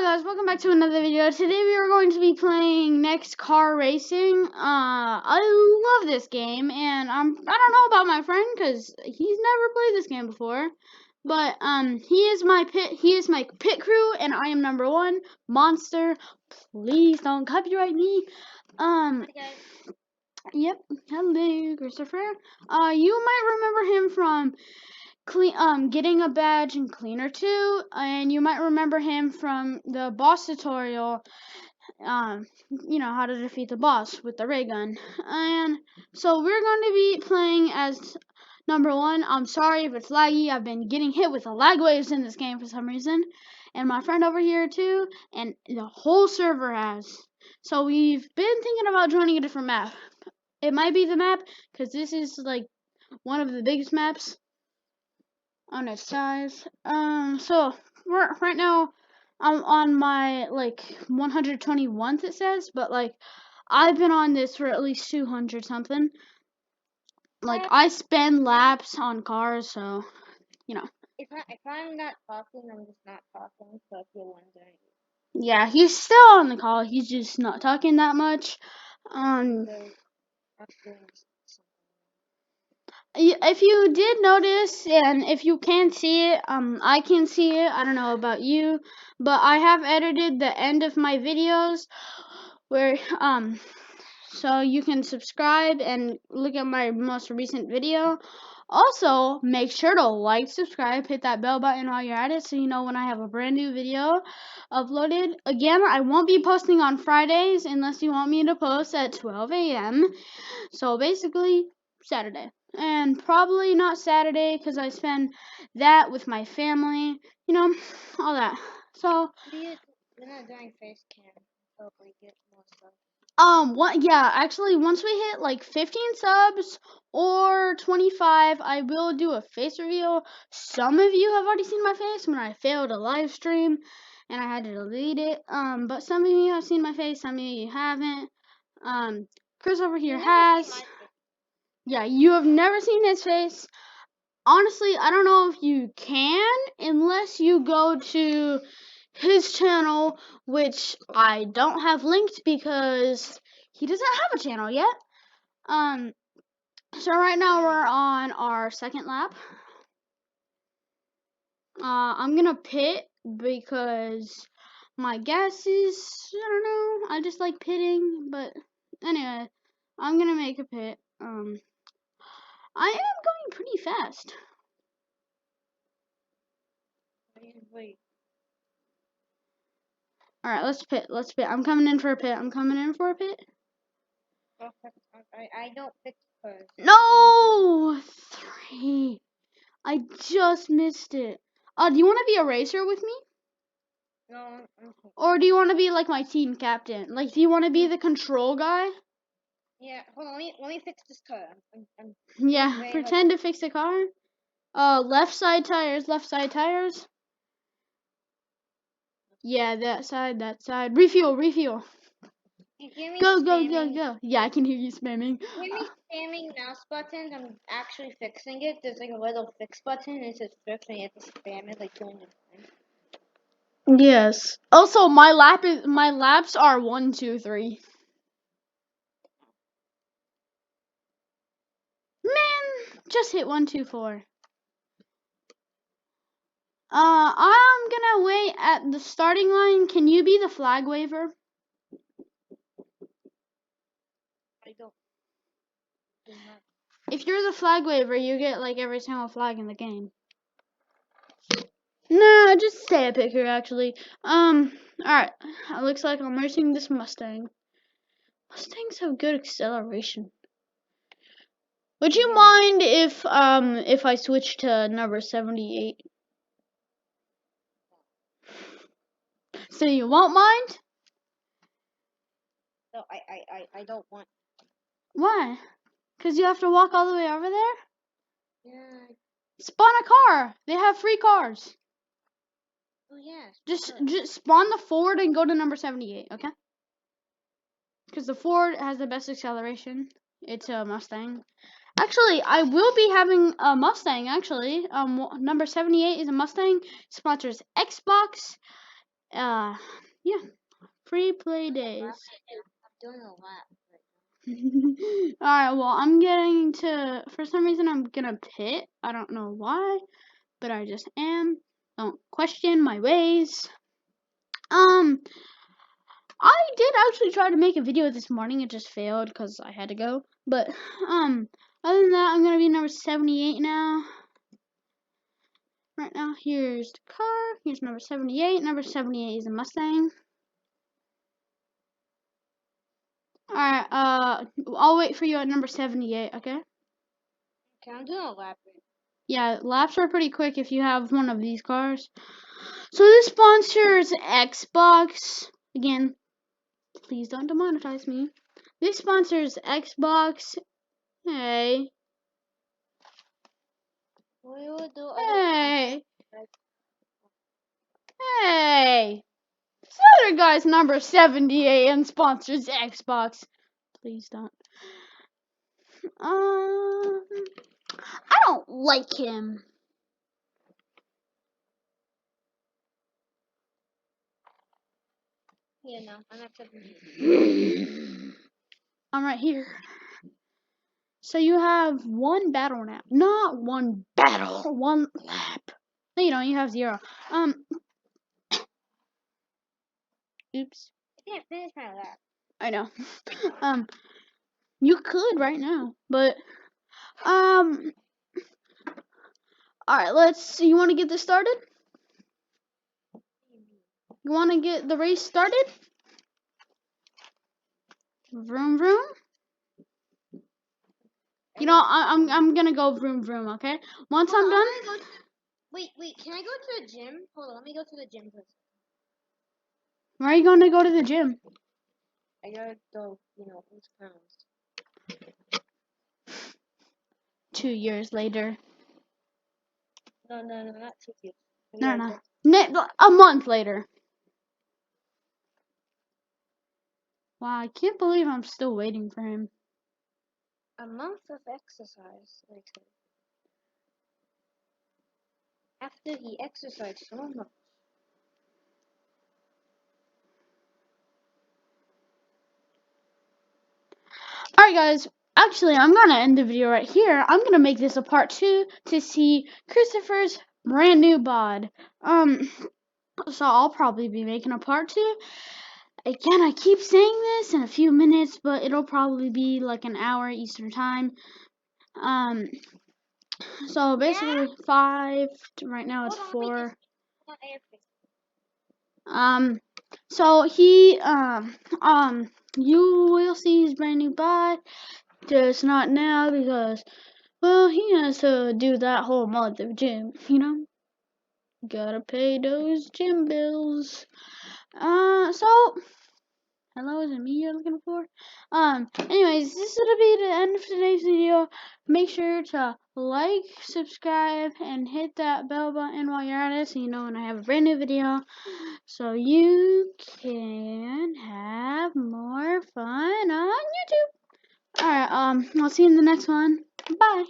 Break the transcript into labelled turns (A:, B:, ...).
A: guys, welcome back to another video. Today we are going to be playing Next Car Racing. I love this game, and I don't know about my friend because he's never played this game before. But he is my pit crew, and I am number one. Monster, please don't copyright me. Yep. Hello, Christopher. You might remember him from getting a badge in Cleaner 2, and you might remember him from the boss tutorial, how to defeat the boss with the ray gun. And so we're going to be playing as number one. I'm sorry if it's laggy. I've been getting hit with the lag waves in this game for some reason, and my friend over here too, and the whole server has. So we've been thinking about joining a different map. It might be the map, because this is like one of the biggest maps on its size. So right now I'm on my 121th, it says, but I've been on this for at least 200 something. I spend laps on cars, so
B: If I'm not talking, I'm just not talking. So if you're wondering.
A: Yeah, he's still on the call. He's just not talking that much. If you did notice, and if you can see it, I can see it. I don't know about you, but I have edited the end of my videos where so you can subscribe and look at my most recent video. Also, make sure to like, subscribe, hit that bell button while you're at it so you know when I have a brand new video uploaded. Again, I won't be posting on Fridays unless you want me to post at 12 a.m. So basically, Saturday. And probably not Saturday because I spend that with my family, all that. So,
B: We're not doing face cam. Hopefully get more stuff.
A: Actually, once we hit 15 subs or 25, I will do a face reveal. Some of you have already seen my face when I failed a live stream and I had to delete it. But some of you have seen my face, some of you haven't. Chris over here has. Yeah, you have never seen his face. Honestly, I don't know if you can unless you go to his channel, which I don't have linked because he doesn't have a channel yet. So right now we're on our second lap. I'm gonna pit because my guess is, I don't know, I just like pitting, but anyway, I'm gonna make a pit. I am going pretty fast.
B: Wait.
A: Alright, let's pit. I'm coming in for a pit.
B: I don't pick first.
A: No! 3. I just missed it. Do you want to be a racer with me?
B: No,
A: Or do you want to be my team captain? Do you want to be the control guy?
B: Yeah, hold on. Let me fix this car.
A: Yeah, pretend to fix the car. Left side tires. Yeah, that side. Refuel.
B: You hear me
A: Go. Yeah, I can hear you spamming.
B: You hear me spamming mouse buttons? I'm actually fixing it. There's a little fix button. It says fix, and you have to spam it 200 times.
A: Yes. Also, my laps are 1, 2, 3. Man, just hit 1, 2, 4. I'm gonna wait at the starting line. Can you be the flag waver?
B: I don't.
A: If you're the flag waver, you get every single flag in the game. No, just stay a picker actually. Alright. It looks like I'm racing this Mustang. Mustangs have good acceleration. Would you mind if I switch to number 78? So you won't mind?
B: No, I don't want.
A: Why? Because you have to walk all the way over there?
B: Yeah.
A: Spawn a car. They have free cars.
B: Oh yeah.
A: Just spawn the Ford and go to number 78, okay? Because the Ford has the best acceleration. It's a Mustang. Actually, I will be having a Mustang, actually. Number 78 is a Mustang. Sponsors Xbox Yeah, free play days.
B: I'm doing a lap.
A: Alright, well, I'm getting to, for some reason, I'm gonna pit. I don't know why, but I just am. Don't question my ways. I did actually try to make a video this morning. It just failed because I had to go. But, other than that, I'm gonna be number 78 now. Right now, here's the car. Here's number 78. Number 78 is a Mustang. Alright, I'll wait for you at number 78, okay?
B: Okay, I'm doing a lap.
A: Yeah, laps are pretty quick if you have one of these cars. So this sponsors Xbox. Again, please don't demonetize me. This sponsors Xbox. Hey.
B: We will do
A: Hey. Hey. This other guy's number 78 and sponsors Xbox. Please don't. I don't like him.
B: Yeah, no, I'm not accepting.
A: I'm right here. So you have one battle now. Not one battle, one lap. No, you don't. You have 0. Oops.
B: I can't finish my lap.
A: I know. You could right now, but alright, you wanna get this started? You wanna get the race started? Vroom vroom. You know, I'm gonna go vroom vroom, okay? Once I'm done.
B: Wait, can I go to the gym? Hold on, let me go to the gym first.
A: Where are you gonna go to the gym?
B: I gotta go, lose pounds.
A: 2 years later.
B: No, not 2 years.
A: No. A month later. Wow, I can't believe I'm still waiting for him.
B: A month of exercise later. After he exercised so much.
A: Alright guys, actually I'm gonna end the video right here. I'm gonna make this a part 2 to see Christopher's brand new bod. So I'll probably be making a part 2. Again, I keep saying this in a few minutes, but it'll probably be like an hour Eastern time. So basically 5, right now it's 4. So you will see his brand new bod. Just not now because, well, he has to do that whole month of gym, Gotta pay those gym bills. So, hello, is it me you're looking for? Anyways, this is gonna be the end of today's video. Make sure to like, subscribe, and hit that bell button while you're at it so you know when I have a brand new video. So you can have more fun on YouTube. Alright, I'll see you in the next one. Bye.